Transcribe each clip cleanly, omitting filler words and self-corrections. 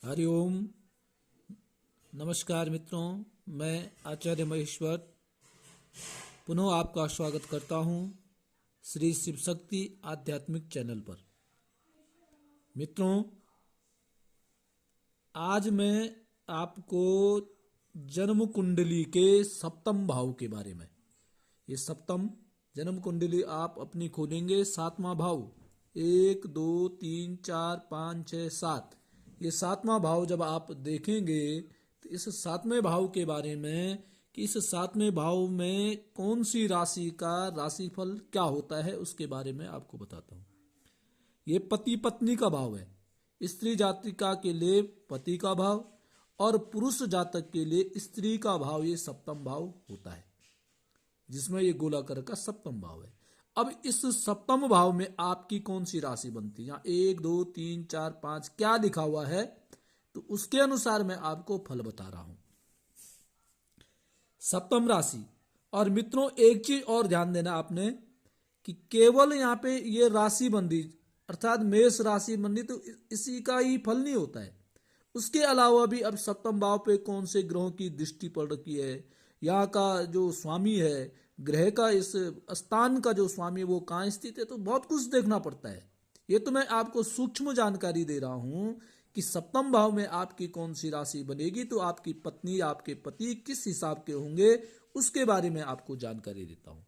हरिओम। नमस्कार मित्रों, मैं आचार्य महेश्वर पुनः आपका स्वागत करता हूं श्री शिव शक्ति आध्यात्मिक चैनल पर। मित्रों, आज मैं आपको जन्म कुंडली के सप्तम भाव के बारे में, ये सप्तम जन्म कुंडली आप अपनी खोलेंगे, सातवां भाव, 1 2 3 4 5 6 7, ये सातवां भाव जब आप देखेंगे तो इस सातवें भाव के बारे में कि इस सातवें भाव में कौन सी राशि का राशिफल क्या होता है उसके बारे में आपको बताता हूँ। ये पति पत्नी का भाव है। स्त्री जातिका के लिए पति का भाव और पुरुष जातक के लिए स्त्री का भाव ये सप्तम भाव होता है, जिसमें ये गोलाकार का सप्तम भाव है। अब इस सप्तम भाव में आपकी कौन सी राशि बनती है, यहाँ 1 2 3 4 5 क्या लिखा हुआ है, तो उसके अनुसार मैं आपको फल बता रहा हूं। सप्तम राशि। और मित्रों, एक चीज और ध्यान देना आपने कि केवल यहाँ पे ये राशि बंदी अर्थात मेष राशि बंदी तो इसी का ही फल नहीं होता है। उसके अलावा भी अब सप्तम भाव पे कौन से ग्रहों की दृष्टि पड़ रखी है, यहाँ का जो स्वामी है, ग्रह का इस स्थान का जो स्वामी है वो कहाँ स्थित है, तो बहुत कुछ देखना पड़ता है। ये तो मैं आपको सूक्ष्म जानकारी दे रहा हूं कि सप्तम भाव में आपकी कौन सी राशि बनेगी, तो आपकी पत्नी आपके पति किस हिसाब के होंगे उसके बारे में आपको जानकारी देता हूं।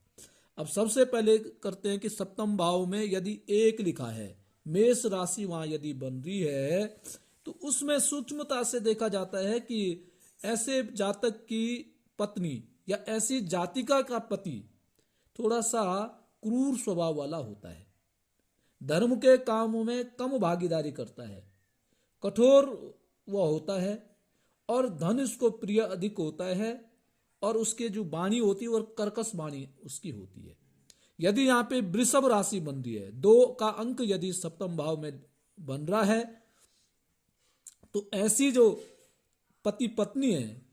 अब सबसे पहले करते हैं कि सप्तम भाव में यदि 1 लिखा है, मेष राशि वहां यदि बन रही है, तो उसमें सूक्ष्मता से देखा जाता है कि ऐसे जातक की पत्नी या ऐसी जातिका का पति थोड़ा सा क्रूर स्वभाव वाला होता है, धर्म के कामों में कम भागीदारी करता है, कठोर वह होता है और धन इसको प्रिय अधिक होता है, और उसके जो वाणी होती है और कर्कश वाणी उसकी होती है। यदि यहाँ पे वृषभ राशि बन रही है, 2 का अंक यदि सप्तम भाव में बन रहा है, तो ऐसी जो पति पत्नी है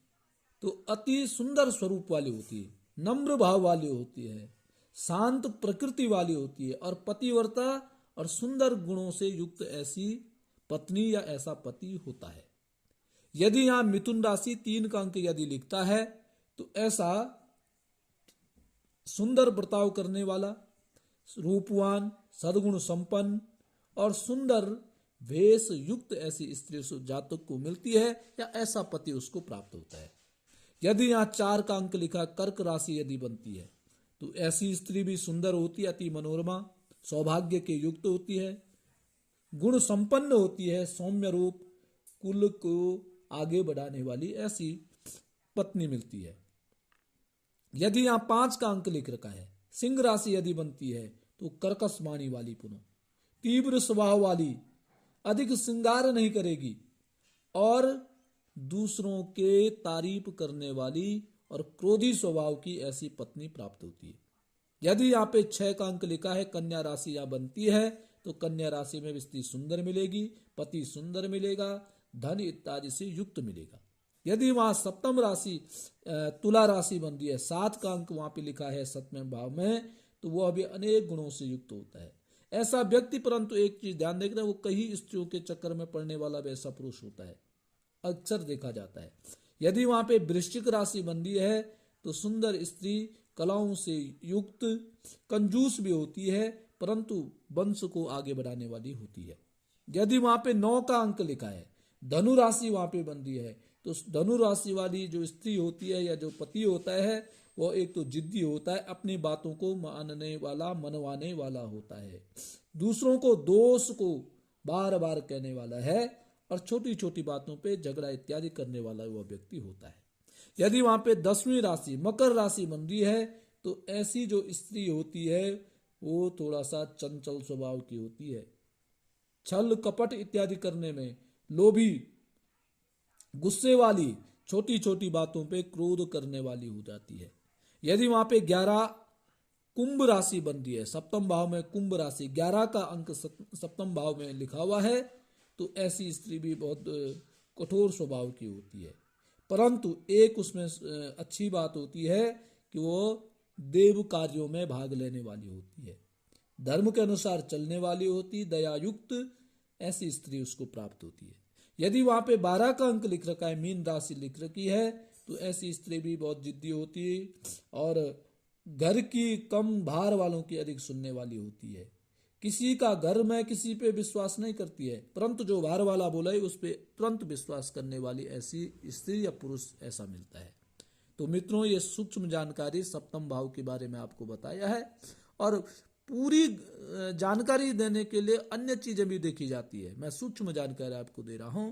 तो अति सुंदर स्वरूप वाली होती है, नम्र भाव वाली होती है, शांत प्रकृति वाली होती है और पतिव्रता और सुंदर गुणों से युक्त ऐसी पत्नी या ऐसा पति होता है। यदि यहां मिथुन राशि 3 का अंक यदि लिखता है, तो ऐसा सुंदर बर्ताव करने वाला, रूपवान, सद्गुण संपन्न और सुंदर वेश युक्त ऐसी स्त्री जातक को मिलती है या ऐसा पति उसको प्राप्त होता है। यदि यहाँ 4 का अंक लिखा, कर्क राशि यदि बनती है, तो ऐसी स्त्री भी सुंदर होती है, अति मनोरमा, सौभाग्य के युक्त होती है, गुण संपन्न होती है, सौम्य रूप, कुल को आगे बढ़ाने वाली ऐसी पत्नी मिलती है। यदि यहाँ 5 का अंक लिख रखा है, सिंह राशि यदि बनती है, तो कर्कश वाणी वाली, पुनः तीव्र स्वभाव वाली, अधिक श्रृंगार नहीं करेगी और दूसरों के तारीफ करने वाली और क्रोधी स्वभाव की ऐसी पत्नी प्राप्त होती है। यदि यहाँ पे 6 का अंक लिखा है, कन्या राशि यहाँ बनती है, तो कन्या राशि में स्त्री सुंदर मिलेगी, पति सुंदर मिलेगा, धन इत्यादि से युक्त मिलेगा। यदि वहां सप्तम राशि तुला राशि बन रही है, 7 का अंक वहां पे लिखा है सप्तम भाव में, तो वह भी अनेक गुणों से युक्त होता है ऐसा व्यक्ति। परंतु एक चीज ध्यान देना, वो कई स्त्रियों के चक्कर में पड़ने वाला वैसा पुरुष होता है, अक्सर देखा जाता है। यदि वहां पे वृश्चिक राशि बन रही है, तो सुंदर स्त्री, कलाओं से युक्त, कंजूस भी होती है, परंतु वंश को आगे बढ़ाने वाली होती है। यदि वहां पे 9 का अंक लिखा है, धनु राशि वहां पे बन रही है, तो धनु राशि वाली जो स्त्री होती है या जो पति होता है, वो एक तो जिद्दी होता है, अपनी बातों को मानने वाला, मनवाने वाला होता है, दूसरों को दोष को बार बार कहने वाला है और छोटी छोटी बातों पे झगड़ा इत्यादि करने वाला वह व्यक्ति होता है। यदि वहां पे 10वीं राशि मकर राशि बन रही है, तो ऐसी जो स्त्री होती है वो थोड़ा सा चंचल स्वभाव की होती है, छल कपट इत्यादि करने में लोभी, गुस्से वाली, छोटी छोटी बातों पे क्रोध करने वाली हो जाती है। यदि वहां पे 11 कुंभ राशि बन रही है, सप्तम भाव में कुंभ राशि, 11 का अंक सप्तम भाव में लिखा हुआ है, तो ऐसी स्त्री भी बहुत कठोर स्वभाव की होती है, परंतु एक उसमें अच्छी बात होती है कि वो देव कार्यों में भाग लेने वाली होती है, धर्म के अनुसार चलने वाली होती, दयायुक्त ऐसी स्त्री उसको प्राप्त होती है। यदि वहां पे 12 का अंक लिख रखा है, मीन राशि लिख रखी है, तो ऐसी स्त्री भी बहुत जिद्दी होती है और घर की कम भार वालों की अधिक सुनने वाली होती है। किसी का घर में किसी पे विश्वास नहीं करती है, परंतु जो भार वाला बोला है उस पे तुरंत विश्वास करने वाली ऐसी स्त्री या पुरुष ऐसा मिलता है। तो मित्रों, ये सूक्ष्म जानकारी सप्तम भाव के बारे में आपको बताया है और पूरी जानकारी देने के लिए अन्य चीजें भी देखी जाती है। मैं सूक्ष्म जानकारी आपको दे रहा हूं,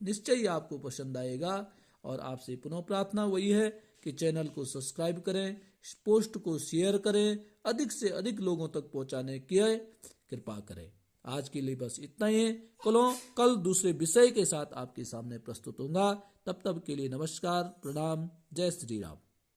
निश्चय ही आपको पसंद आएगा। और आपसे पुनः प्रार्थना वही है कि चैनल को सब्सक्राइब करें, पोस्ट को शेयर करें, अधिक से अधिक लोगों तक पहुंचाने की कृपा करें। आज के लिए बस इतना ही है। कल दूसरे विषय के साथ आपके सामने प्रस्तुत होगा। तब तक के लिए नमस्कार, प्रणाम, जय श्री राम।